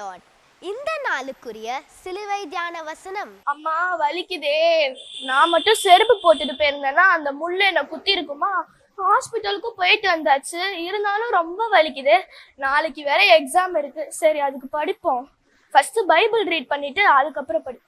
Lord. இந்த நாளுக்குரிய சிலுவை தியான வசனம். அம்மா வலிக்குதே, நான் மட்டும் செருப்பு போட்டுட்டு போயிருந்தேன்னா அந்த முள்ளு என்ன குத்தி இருக்குமா? ஹாஸ்பிட்டலுக்கு போயிட்டு வந்தாச்சு, இருந்தாலும் ரொம்ப வலிக்குது. நாளைக்கு வேற எக்ஸாம் இருக்கு. சரி, அதுக்கு படிப்போம். ஃபர்ஸ்ட் பைபிள் ரீட் பண்ணிட்டு அதுக்கப்புறம் படி.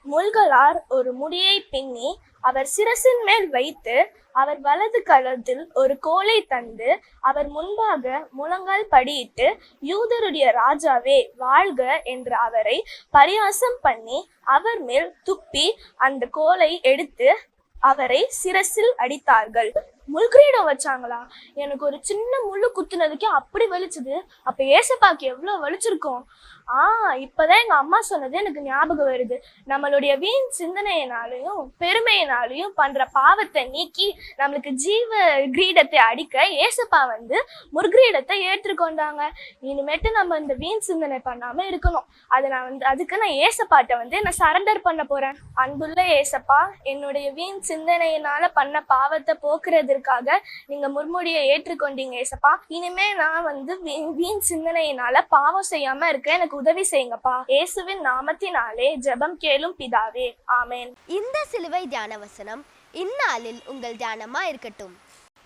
முள்களார் ஒரு முடியை பின்னி அவர் சிரசின் மேல் வைத்து அவர் வலது கரத்தில் ஒரு கோலை தந்து அவர் முன்பாக முழங்கால் படியிட்டு, யூதருடைய ராஜாவே வாழ்க என்று அவரை பரியாசம் பண்ணி அவர் மேல் துப்பி அந்த கோலை எடுத்து அவரை சிரசில் அடித்தார்கள். முள்கிரீடம் வச்சாங்களா? எனக்கு ஒரு சின்ன முள்ளு குத்துனதுக்கே அப்படி வலிச்சுது. அப்ப ஏசப்பாக்கு எவ்வளவு வலிச்சிருக்கும். இப்பதான் எங்க அம்மா சொன்னது எனக்கு ஞாபகம் வருது. நம்மளுடைய வீண் சிந்தனையினாலையும் பெருமையினாலையும் பண்ற பாவத்தை நீக்கி நம்மளுக்கு ஜீவ கிரீடத்தை அடிக்க ஏசப்பா முற்கிரீடத்தை ஏற்றுக்கொண்டாங்க. இனிமேட்டு நம்ம இந்த வீண் சிந்தனை பண்ணாம இருக்கணும். அதுக்கு நான் ஏசப்பாட்ட நான் சரண்டர் பண்ண போறேன். அன்புள்ள ஏசப்பா, என்னுடைய வீண் சிந்தனையினால பண்ண பாவத்தை போக்குறதுக்காக நீங்க முன்முடியை ஏற்றுக்கொண்டீங்க ஏசப்பா. இனிமே நான் வீண் சிந்தனையினால பாவம் செய்யாம இருக்க எனக்கு உதவி செய்யுங்கப்பா. இயேசுவின் நாமத்தினாலே ஜெபம் கேளும் பிதாவே, ஆமென். இந்த சிலுவை தியான வசனம் இந்நாளில் உங்கள் தியானமா இருக்கட்டும்.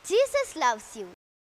Jesus loves you.